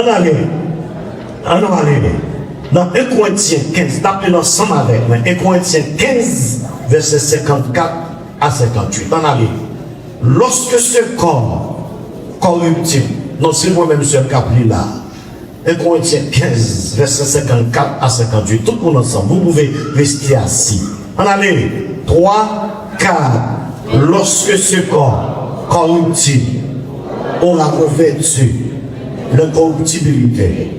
On allait. On allait. Dans 1 Corinthiens 15, tapez ensemble avec moi. 1 Corinthiens 15, verset 54 à 58. On allait. Lorsque ce corps corruptible, non, c'est moi-même seul qui a pris là. 1 Corinthiens 15, verset 54 à 58. Tout le monde ensemble. Vous pouvez rester assis. On allait. 3, 4. Lorsque ce corps corruptible aura revêtu l'incorruptibilité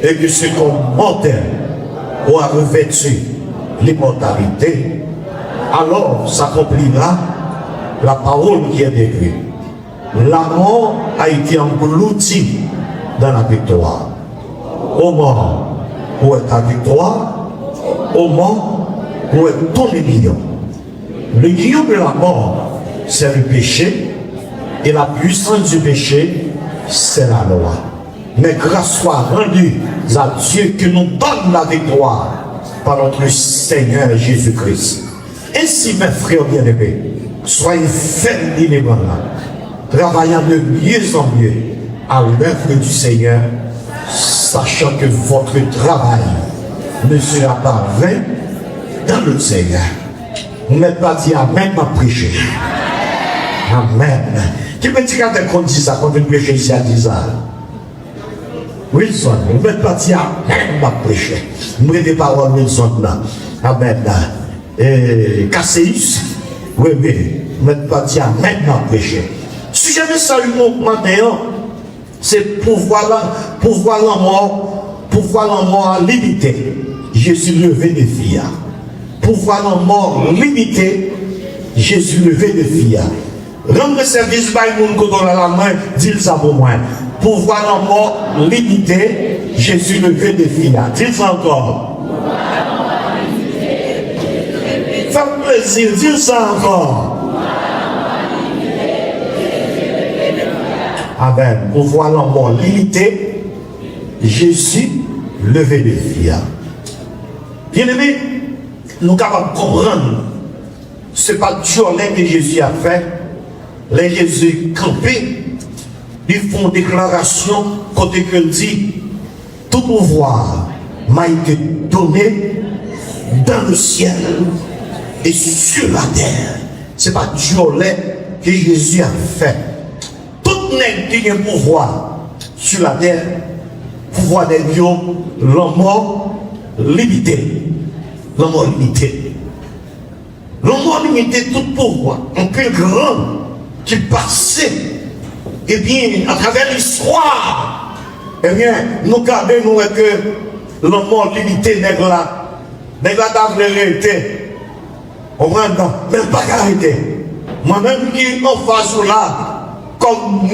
et que ce corps mortel aura revêtu l'immortalité, alors s'accomplira la parole qui est écrite. La mort a été engloutie dans la victoire. Ô mort, où est ta victoire? Ô mort, où est ton aiguillon? Le guillon de la mort, c'est le péché, et la puissance du péché, c'est la loi. Mais grâce soit rendue à Dieu qui nous donne la victoire par notre Seigneur Jésus-Christ. Ainsi, mes frères bien-aimés, soyez fermement là, travaillant de mieux en mieux à l'œuvre du Seigneur, sachant que votre travail ne sera pas vain dans le Seigneur. Vous n'êtes pas dit Amen, ma prêcher. Amen. Qui me dit quand on dit ça, quand on prêche ici à 10 ans? Wilson, vous n'êtes pas dit Amen, ma prêcher. Vous mettez des paroles Wilson là. Amen. Et Casséus, oui, oui. Vous n'êtes pas dit Amen, ma prêcher. Si j'avais salué mon matin, c'est pouvoir la mort limité. Jésus levé des filles. Pouvoir la mort limité, Jésus levé des filles. Rendre service par le monde qu'on a la main, dites ça pour moi. Pouvoir la mort limité, Jésus levé des filles. Dites ça encore. Faites plaisir, dites ça encore. Amen. Pouvoir la mort limité, Jésus levé des filles. Bien aimé, nous sommes capables de comprendre. Ce n'est pas Dieu que Jésus a fait. Les Jésus campé, ils font déclaration côté que dit tout pouvoir m'a été donné dans le ciel et sur la terre. Ce n'est pas Dieu que Jésus a fait. Tout nègre qui a un pouvoir sur la terre, pouvoir des dieux, la mort limité. La mort limité. La mort limité, tout pouvoir, un peu grand qui passait, et bien, à travers l'histoire, eh bien, nous gardons nous que la mort limité n'est là. N'est là dans la réalité. On va même pas arrêter. Moi-même qui en face là, comme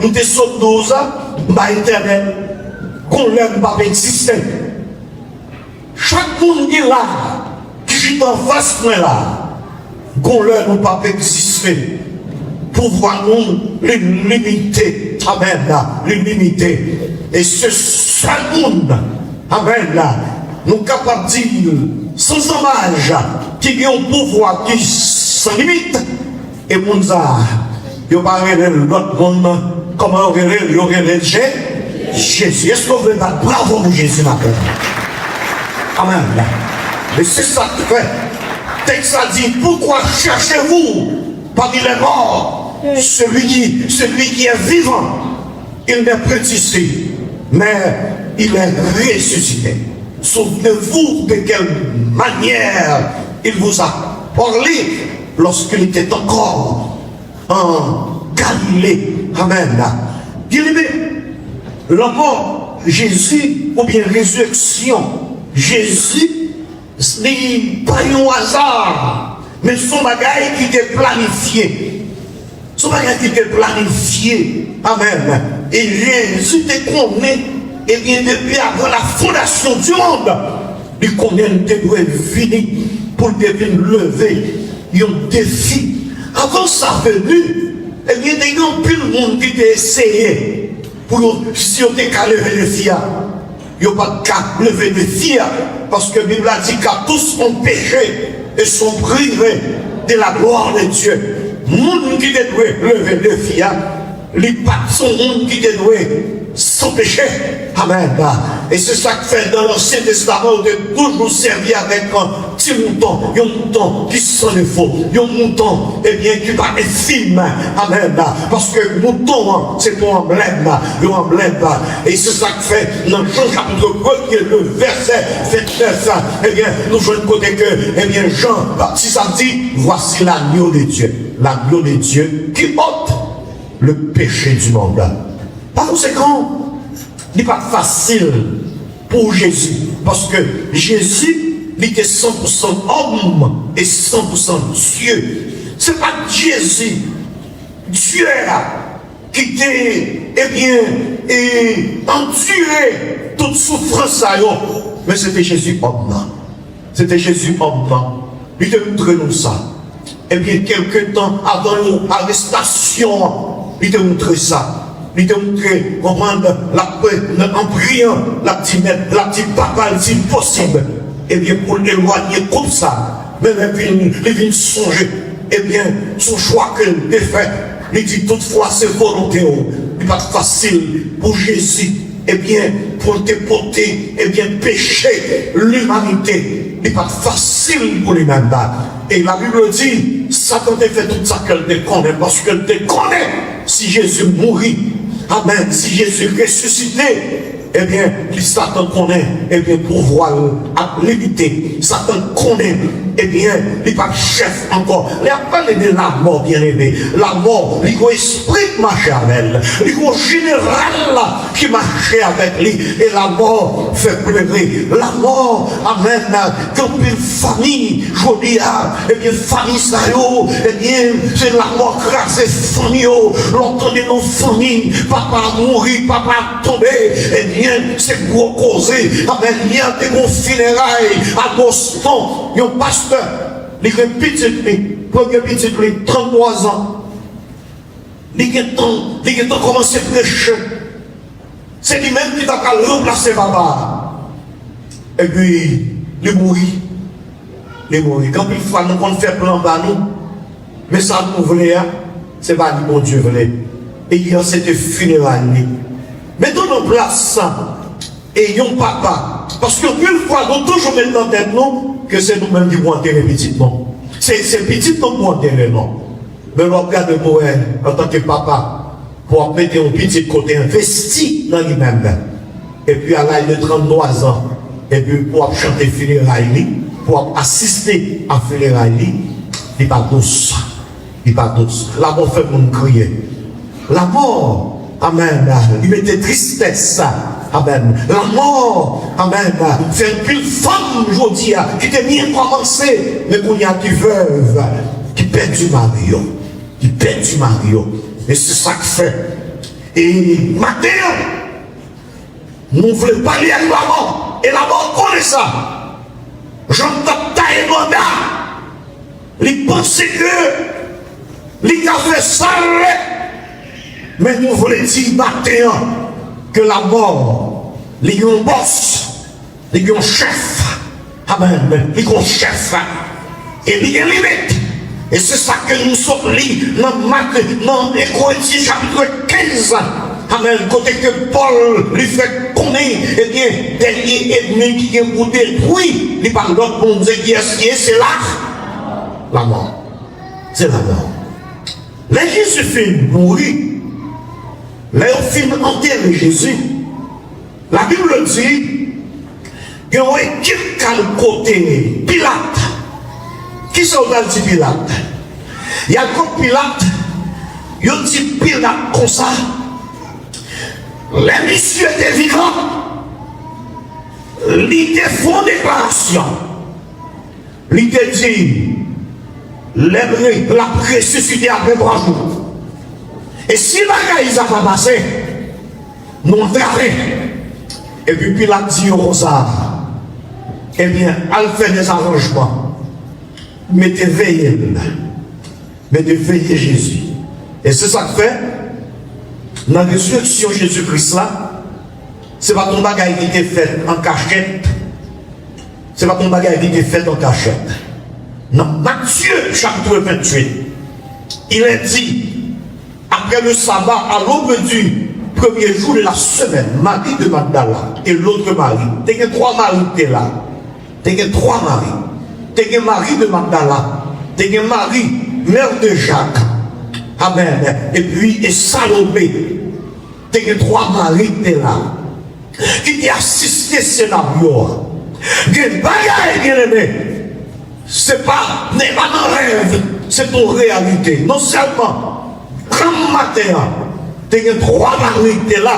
nous te sautons 12 ans, bah éternel, qu'on l'aime pas exister. Chaque monde qui est là, qui est en face de là, qu'on l'aime pas exister. Pouvoir nous limiter. Amen. Limiter. Et ce seul monde, amen, nous sommes capables de dire, sans hommage, qu'il y a un pouvoir qui sans limite, et nous avons parlé de l'autre monde, comment on aurait Jésus. Est-ce qu'on veut battre bravo pour Jésus maintenant? Amen. Et c'est ça que fait. Texte a dit, pourquoi cherchez-vous parmi les morts celui qui est vivant? Il n'est plus ici, mais il est ressuscité. Souvenez-vous de quelle manière il vous a parlé lorsqu'il était encore en Galilée. Amen. Bien-aimé, la mort, Jésus, ou bien résurrection, Jésus, ce n'est pas un hasard, mais son bagage qui était planifié. Son bagage qui était planifié. Amen. Et Jésus te connaît, et bien depuis avant la fondation du monde, il connaît que doit venir pour devenir lever un défi. Avant sa venue, et bien il y a un peu de monde qui t'a essayé pour si on t'a qu'à lever les filles. Il n'y a pas qu'à lever les filles, parce que la Bible a dit qu'à tous ont péché et sont privés de la gloire de Dieu. Le monde qui doit lever les filles, les pas son monde qui doit sans péché. Amen. Et c'est ça que fait dans l'Ancien Testament, on est toujours servi avec un petit mouton qui sent le faux, un mouton, eh bien, qui va être film. Amen. Parce que mouton, c'est ton emblème, et c'est ça que fait dans Jean chapitre 1, le verset 29, eh bien, nous jouons côté que, eh bien, Jean Baptiste a dit, voici l'agneau de Dieu qui ôte le péché du monde. Par conséquent, il n'est pas facile pour Jésus, parce que Jésus, il était 100% homme et 100% Dieu. Ce n'est pas Jésus, Dieu, qui était, eh bien, enduré toute souffrance à eux, mais c'était Jésus homme. C'était Jésus homme. Il te montre nous ça. Eh bien, quelque temps avant l'arrestation, il te montre ça. Il te montre, comprendre, en priant, la petite papa, il dit possible. Eh bien, pour l'éloigner comme ça, mais il vient songer, eh bien, son choix qu'il a fait, il dit toutefois c'est volonté. Il n'est pas facile pour Jésus, eh bien, pour te porter, eh bien, pécher l'humanité. Il n'est pas facile pour lui-même. Et la Bible dit, Satan a fait tout ça qu'elle te connaît, parce qu'elle te connaît. Si Jésus mourit, amen, si Jésus ressuscité, eh bien, Satan connaît, eh bien, pouvoir à limiter. Satan connaît, eh bien, il n'est pas chef encore. Il a parlé de la mort, bien aimé. La mort, il y a esprit qui marche avec elle. Il y a général qui marche avec lui. Et la mort fait pleurer. La mort, amen, quand une famille, je dis, eh bien, famille, ça eh bien, c'est la mort crasée, famille, l'entendez nos familles, papa mourir, papa tomber, eh bien, c'est pour causer, amen, il y a des bons funérailles à Boston, il y a un pasteur, il y a un petit, 33 ans, il y a commencé à prêcher, c'est lui-même qui t'a remplacé papa, et puis, il mourit. Quand il faut nous qu'on fait plan bas nous, mais ça nous voulait, c'est pas du bon Dieu voulait. Et il y a cette funérailles. Mais dans nos places, et yon papa, parce que une fois, nous toujours mettre dans tête nous, que c'est nous-mêmes qui vont enterrer petit non. C'est petit non pour enterrer non. Mais on regarde pour elle, en tant que papa, pour mettre un petit côté investi dans lui-même. Et puis à l'âge de 33 ans, et puis pour chanter funérailles, pour assister à funérailles, il n'est pas douce. La mort fait mon crier. La mort, amen, il mettait tristesse. Amen. La mort, amen, c'est une femme, je dis, qui t'a bien commencé, mais qu'on y a du veuve, qui perd du mari. Et c'est ça que fait. Et matin, nous voulons parler avec la mort. Et la mort connaît ça. J'entends tailler mandat. Il pense que il a fait ça. Mais nous voulons dire matin que la mort, il y a un boss, il y a un chef. Amen. Il y a un chef. Et il y a une limite. Et c'est ça que nous sommes lits dans Corinthiens chapitre 15. Amen. Côté que Paul lui fait connaître, eh bien, dernier ennemi qui est pour détruire, il parle d'autre pour nous dire qui est, c'est là. La mort. C'est la mort. Les Jésus fait mourir. Les films enterré Jésus. La Bible dit qu'il y a une équipe qui a le côté Pilate. Qui sont dans le Pilate? Il y a le Pilate. Il y a dit Pilate comme ça. Les messieurs étaient vivants. Ils étaient font déclaration. Ils étaient dit la ressuscité après 3 jours. Et si la gaïs a pas passé, nous travaillons. Et puis Pilate dit au ça. Eh bien, elle fait des arrangements. Mettez veillez Jésus. Et c'est ça que fait. Dans la résurrection Jésus-Christ là, c'est pas ton bagage qui était fait en cachette. C'est pas ton bagage qui était fait en cachette. Non, Matthieu chapitre 28, il est dit, après le sabbat, à l'aube du premier jour de la semaine, Marie de Magdala et l'autre Marie. T'es que 3 maris t'es là. T'es que 3 maris. T'es que Marie de Magdala. T'es que Marie, mère de Jacques. Amen. Et puis, et Salomé. T'es que 3 maris t'es là. Qui t'a assisté ce scénario. Que bagaille bien aimé. C'est pas un rêve. C'est ton réalité. Non seulement, comme matin, t'es que 3 maris t'es là.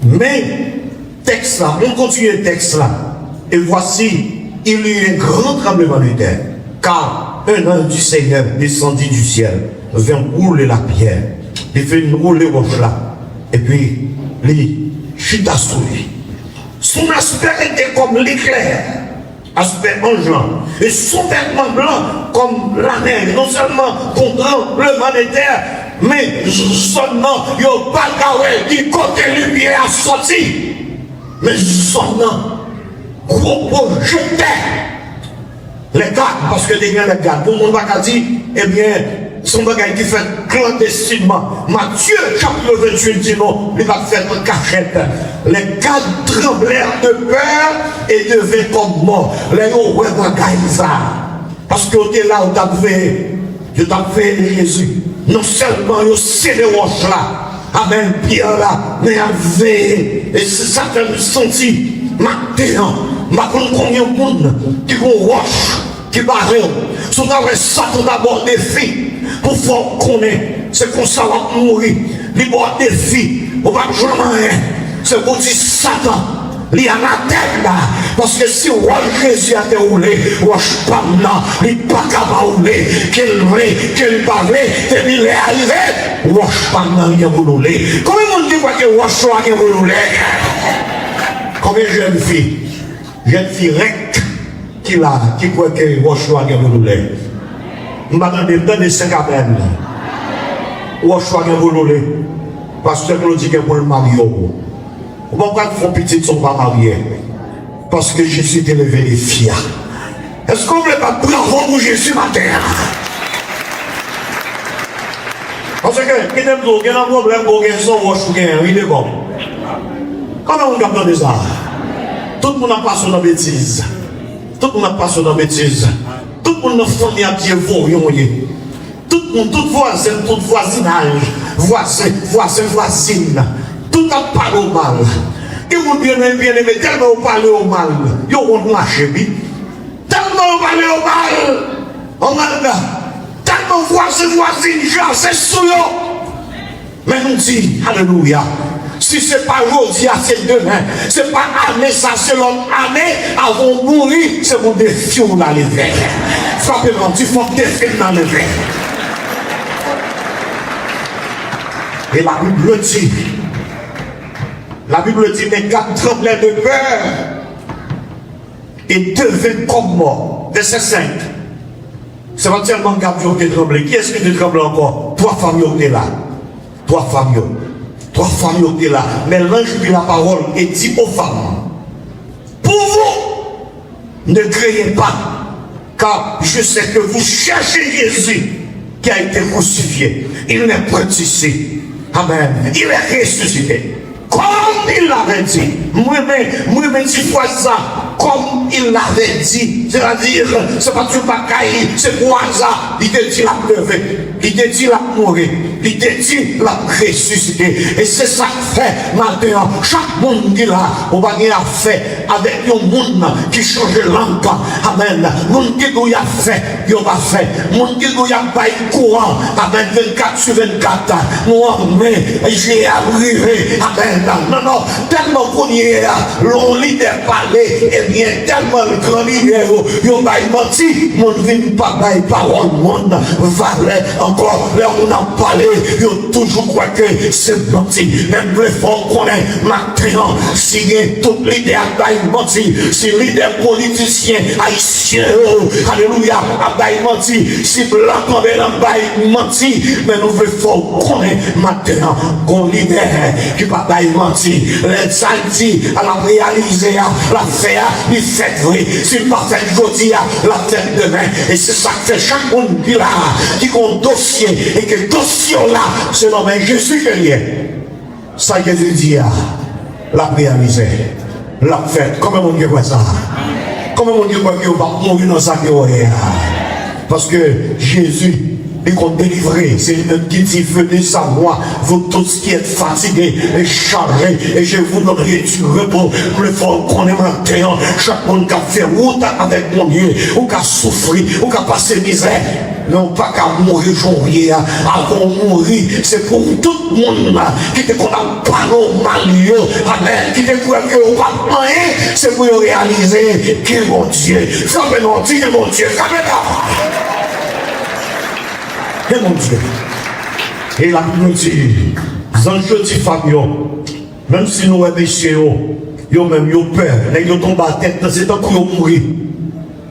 Mais, texte là, on continue le texte là. Et voici, il y eut un grand tremblement de terre. Car un ange du Seigneur descendit du ciel, vint rouler la pierre. Il fait rouler roche là. Et puis, il chuta sur lui. Son aspect était comme l'éclair, aspect engelant. Et son vêtement blanc comme la neige. Non seulement contre le de terre, mais seulement, il n'y a pas de qui côté lumière a sorti. Mais seulement, gros projeté les gardes, parce que des gens les gardes, pour mon va dire, eh bien, son bagage qui fait clandestinement. Matthieu, chapitre 28, dit non, il va faire une cachette. Les gardes tremblèrent de peur et devaient comme mort. Les gens ouais bagage ça. Parce que tu es là où tu as fait Jésus. Non seulement il y a ces roches là, amen, pierre là, mais avec, et c'est ça que je senti. Maintenant, combien de monde qui vont roche, qui barrent, sont avec ça qu'on d'abord des filles, pour faire connaître, c'est qu'on ça va mourir, les bords des filles, on va jamais rien, c'est qu'on dit Satan, il y a la tête là, parce que si Jésus a été roulé, roche pas là, il n'est pas capable de rouler, qu'il parle, et il est arrivé, roche pas là, il a roulé. Combien de monde dit que roche soit roulé? Combien de jeunes filles rectes qui croient que Rochoua est roulé. Je m'attendais dans les 5 amen. Rochoua est roulé. Parce que nous dit que pour le marier. On va pas faire petit son pas marié. Parce que Jésus est levé les filles. Est-ce qu'on ne veut pas bravo pour Jésus matin? Parce que, il y a un problème pour son Rochoua, il est bon. Comment on garde ça? Tout le monde a passé dans la bêtise. Tout le monde a passé dans la bêtise. Tout le monde a famille à pied voyons. Tout le monde, tout voisin, tout voisinage, voisine. Tout a parlé au mal. Et vous bien aimé, tellement vous parlez au mal. Vous vont marcher, tellement vous parlez au mal. Tellement voisine, genre, c'est sous eux. Mais nous dit, alléluia. Si ce n'est pas aujourd'hui, c'est demain. Ce n'est pas année, ça c'est l'autre année. Avant de mourir, c'est mon défi ou la lever. Frappez-moi, tu fais défi dans le lever. Et la Bible dit, les gars tremblaient de peur et devaient comme mort. Verset 5. C'est pas tellement gars qui ont tremblé. Qui est-ce qui tremble encore? 3 familles ont été là. 3 familles. 3 familles ont été là. Mais l'ange prit la parole et dit aux femmes, pour vous, ne craignez pas, car je sais que vous cherchez Jésus qui a été crucifié. Il n'est pas ici. Amen. Il est ressuscité. Comme il l'avait dit. Moi-même, si fois ça, comme il l'avait dit. C'est-à-dire, c'est pas tout bagaille, c'est pour hasard. Il te dit la lever. Il te dit la mourir. Il te dit la ressusciter. Et c'est ça que fait maintenant. Chaque monde qui là, on va y faire avec un monde qui change de langue. Amen. Monde qui doit faire, il va faire. Monde qui doit faire courant. Amen. 24 sur 24. Moi, j'ai arrivé. Amen. Non, tellement qu'on y est là, l'on leader parler, et bien tellement le grand leader, il va menti, mon vie pas bail parole, mon valait encore, là on en parlait, il toujours croit que c'est menti, même le fond qu'on est maintenant, si tout leader bail menti, si leader politicien, haïtien, alléluia, a bail menti, si blanc comme un bail menti, mais nous voulons qu'on est maintenant, qu'on leader qui va bail menti, les samedis, à la réaliser, la faire, il fait vrai, s'il pas fait aujourd'hui, la fait demain, et c'est ça que fait chaque monde qui là, qui a un dossier, et que le dossier là, c'est nommé Jésus que l'il est. Ça Jésus dit, la réalisé, la fête. Comment on dit quoi ça? Comment on dit quoi que vous va mourir dans sa vie? Parce que Jésus, il compte délivrer. C'est lui-même qui dit, venez à moi, vous tous qui êtes fatigués et chargés, et je vous donnerai du repos. Le fort qu'on est maintenant, chaque monde qui a fait route avec mon Dieu, ou qui a souffert, ou qui a passé misère. Non pas qu'à mourir janvier, avant de mourir, c'est pour tout le monde qui te condamne pas normal, qui te croit que vous pas rien, c'est pour réaliser qui est mon Dieu. Frappez mon Dieu, mon Dieu, frappez-la. Et mon Dieu. Et la Bible dit, Zanjo dit Fabio, même si nous réfléchissons, ils ont même peur, ils ont tombé à tête, c'est tant qu'ils ont mouru.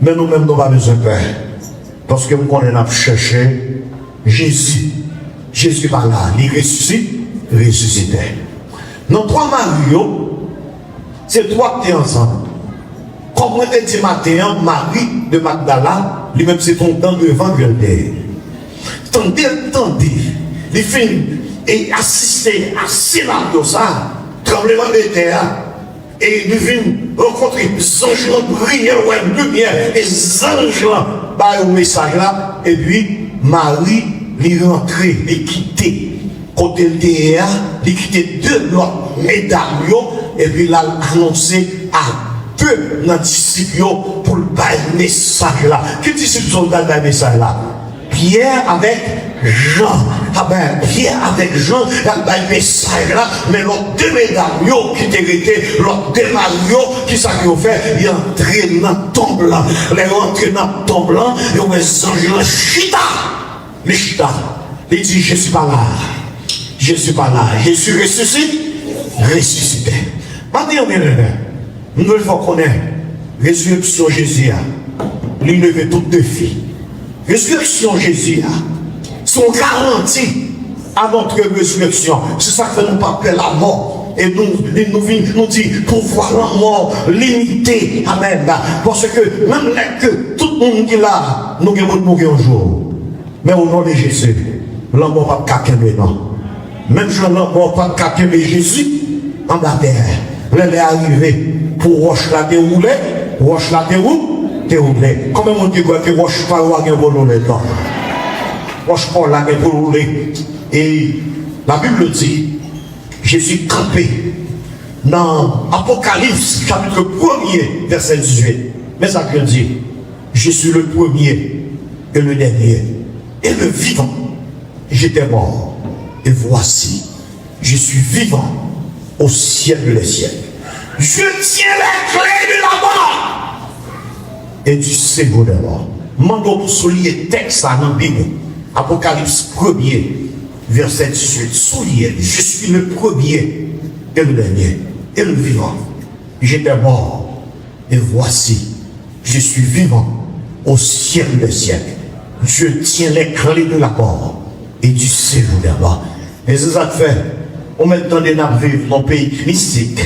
Mais nous-mêmes, nous n'avons pas besoin de peur. Parce que nous connaissons cherché Jésus. Jésus par là, il ressuscité. Nos trois Mario, c'est trois qui sont ensemble. Comme on a dit matin, Marie de Magdala, lui-même c'est ton temps devant Dieu. Tendez, les filles et assister à scénario ça, tremblement de terre, et ils viennent rencontrer les anges briller, lumière, et les anges par le message là, et puis Marie les rentrer, les quitter, côté le terre, les quitter deux l'autre médaillons, et puis là annoncer à deux dans disciples pour le message là. Qui disciples sont dans le message là? Pierre avec Jean. Ah ben, Pierre avec Jean, il y a un message là, mais l'autre deux médaillons qui étaient restés, l'autre deux maillots qui s'est fait, il est entré dans le tombe blanc. Il est entré dans le tombe blanc, et on est ange là, chita. Les chita. Il dit, je ne suis pas là. Je ne suis pas là. Je suis ressuscité. Maintenant, nous devons connaître résurrection Jésus. Il levait toutes deux filles. Résurrection Jésus, sont garanties à notre résurrection. C'est ça que nous pas peur la mort. Et nous dit pour voir la mort limitée. Amen. Parce que même que tout le monde qui est là, nous allons mourir un jour. Mais au nom de Jésus, la mort pas caquer non. Même si la mort pas caquer Jésus, en bas terre, elle est arrivée pour roche la dérouler, roche la dérouler. Comment on dit que roche pas ou rien pour rouler non? Roche pas là pour rouler. Et la Bible dit, Jésus campé dans Apocalypse chapitre 1er verset 18. Mais ça que dit, je suis le premier et le dernier et le vivant. J'étais mort et voici, je suis vivant au ciel des siècles. Je tiens les clés de la mort et du séjour de mort. Mando pour souligner texte dans la Bible. Apocalypse 1er, verset 18. Souligner, je suis le premier et le dernier et le vivant. J'étais mort et voici, je suis vivant au ciel des siècles. Je tiens les clés de la mort et du séjour de mort. Et c'est ça que fait. On met dans des nappes vivre dans le pays mystique.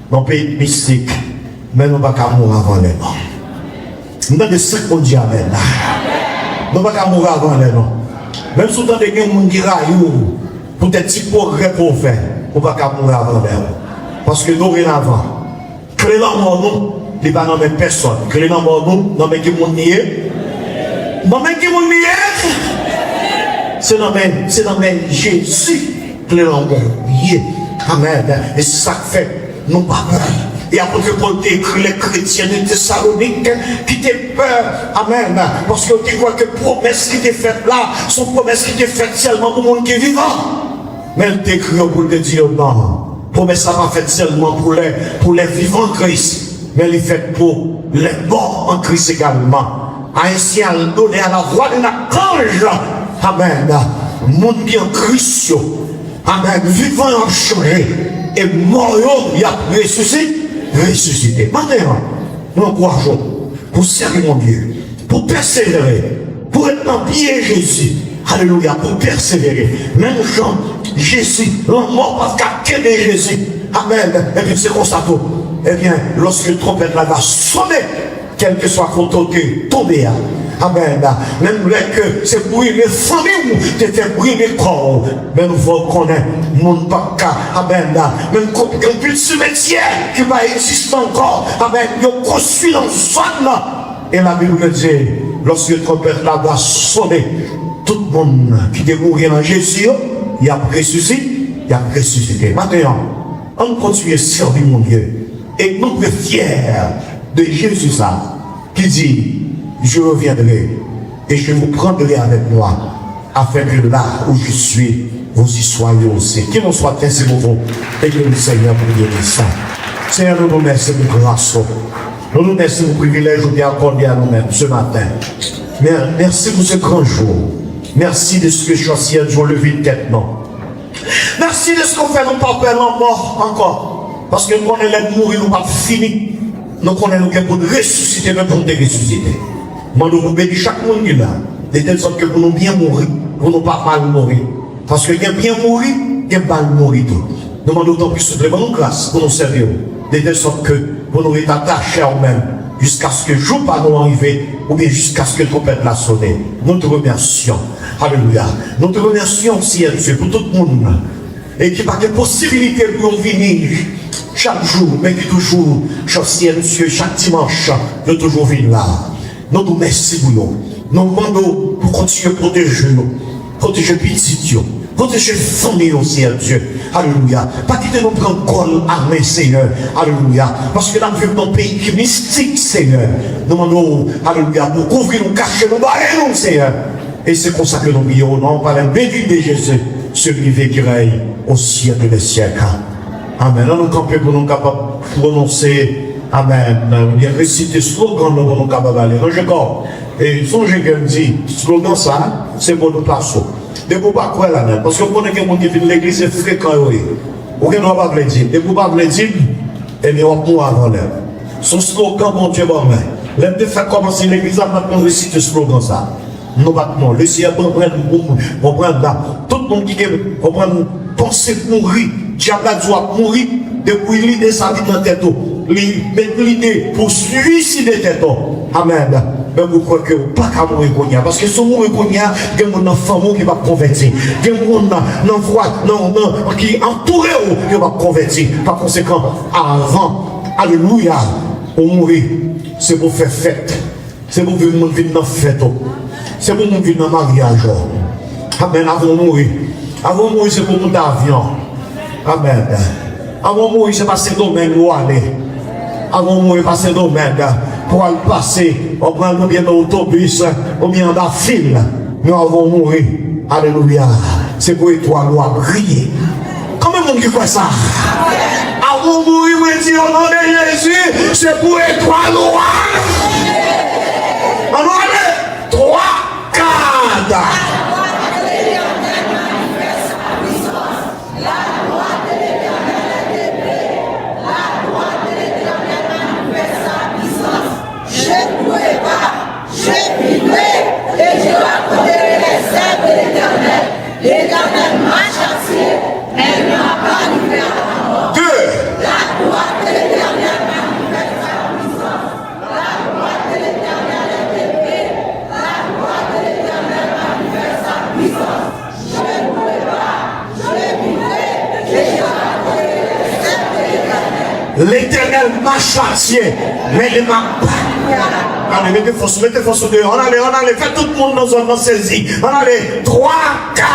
Dans le pays mystique. Mais nous ne pouvons pas mourir avant les morts. Nous avons des sacs qu'on dit Amen. Nous ne pouvons pas mourir avant les morts. Même si vous avez des gens qui raillent, peut-être si progrès pour faire, nous ne pouvons pas mourir avant les morts. Parce que nous, rien avant. Clé dans le mort, nous, il n'y a pas de personne. Clé dans le mort, nous, nous avons qui nous nier. Nous avons qui nous nier. C'est dans le Jésus. Clé dans le mort. Amen. Et c'est ça que fait. Nous pas peur. Et après que Paul écrit les chrétiens de Thessalonique qui étaient peur. Amen. Parce que tu vois que promesse qui était faite là, sont promesses qui étaient faites seulement pour le monde qui est vivant. Mais elle t'écrit pour te dire non. Promesse n'a pas faite seulement pour les vivants en Christ. Mais elle est faite pour les morts en Christ également. Ainsi, elle donne à la voix de l'archange. Amen. Monde qui est en Christ. Amen. Vivant en changé. Et mort, il a ressuscité. Maintenant, nous encourageons pour servir mon Dieu, pour persévérer, pour être en pied Jésus. Alléluia, pour persévérer. Même Jean, Jésus, l'homme mort parce qu'à de Jésus. Amen. Et puis c'est comme ça tout. Eh bien, lorsque le trompette là va sonner, quel que soit côté tombé. Amen. Même que c'est brûler famille, c'est fait brûler corps. Mais nous voyons qu'on est mon papa. Amen. Même qu'on puisse cimetière qui va exister encore. Amen. Il construit dans zone là. Et la Bible dit, lorsque le trompette là va sonner, tout le monde qui est mort dans Jésus, il a ressuscité, il a ressuscité. Maintenant, on continue à servir mon Dieu. Et nous sommes fiers de Jésus ça, qui dit, je reviendrai et je vous prendrai avec moi, afin que là où je suis, vous y soyez aussi. Qu'il nous soit ainsi pour vous et que le Seigneur vous bénisse ça. Seigneur, nous nous remercions de grâce. Nous nous remercions du privilège que vous accordé à nous-mêmes ce matin. Merci pour ce grand jour. Merci de ce que Chaussier nous levé de tête, non. Merci de ce qu'on fait, nous pas perdre en mort encore. Parce que nous connaissons les mourir, nous pas fini. Nous connaissons nous pour ressusciter, même pour nous ressusciter. Moi, nous bénissons chaque monde qui est là. De telle sorte que pour nous bien mourir, pour nous pas mal mourir. Parce que bien mourir, il y a mal mourir tout. Nous demandons d'autant plus de bonne grâce pour nous servir. De telle sorte que pour nous être attachés à nous-mêmes, jusqu'à ce que le jour pas nous arrive, ou bien jusqu'à ce que le trompette l'a sonné. Nous te remercions. Alléluia. Nous te remercions, Seigneur Dieu, pour tout le monde. Et qui n'a pas de possibilité pour venir chaque jour, mais qui toujours, Seigneur Dieu, chaque dimanche, nous toujours venir là. Nous nous remercions pour nous. Nous demandons pour continuer à protéger nous, protéger petit, protéger famille au Seigneur Dieu. Alléluia. Pas quitter nous prendre col armé, Seigneur. Alléluia. Parce que nous vivons dans un pays qui est mystique, Seigneur. Nous demandons, alléluia, pour couvrir nous, cacher nous, barrer nous, Seigneur. Et c'est pour ça que nous prions, non, par la bénédiction de Jésus, celui qui règne au siècle des siècles. Amen. Nous nous campons pour nous capables de prononcer. Amen. Il y a récité slogan pour nous capables d'aller. Non, je crois. Et songez qu'elle dit, slogan ça, c'est pour nous placer. De vous pas quoi là, parce que vous connaissez que mon qui vient de l'église, c'est fréquent. Vous ne pouvez pas le dire. De vous pas le dire, et bien on va mourir avant l'heure. Son slogan, mon Dieu, bon, mais l'homme de faire commencer l'église, on va réciter ce slogan ça. Nous battons. Le Seigneur on prend là. Tout le monde qui prend penser mourir, diable doit mourir depuis l'idée ça vit dans tête. L'idée pour suicider tête. Amen. Mais vous croyez que vous ne pouvez pas mourir parce que si vous mourrez, il y a des enfants qui vont convertir. Il y a des gens qui entourent qui vont convertir. Par conséquent, avant, alléluia, pour mourir, c'est pour faire fête. C'est pour vivre dans la fête. C'est pour nous vivre dans le mariage. Amen. Avant de mourir. Avant de mourir, c'est pour nous d'avion. Amen. Avant de mourir, c'est passer domaine où aller. Avant de mourir, passer domaine. Pour aller passer, on prend bien l'autobus, ou bien dans la file. Mais avant de mourir, alléluia. C'est pour étoile à briller. Comment on dit quoi ça? Avant de mourir, on dit au nom de Jésus, c'est pour étoile noire. Alors, 3, 4. L'Éternel marche à pied, elle n'a pas livré à la mort. 2. La droite de l'Éternel manifeste sa puissance. La droite de l'Éternel est épée. La droite de l'Éternel manifeste sa puissance. Je ne pourrai pas, je vivrai, et je raconterai les œuvres de l'Éternel. L'Éternel marche à pied, mais il ne m'a pas. Allez, mettez force dehors. On allait, faites tout le monde dans un saisie. On allait, 3, 4.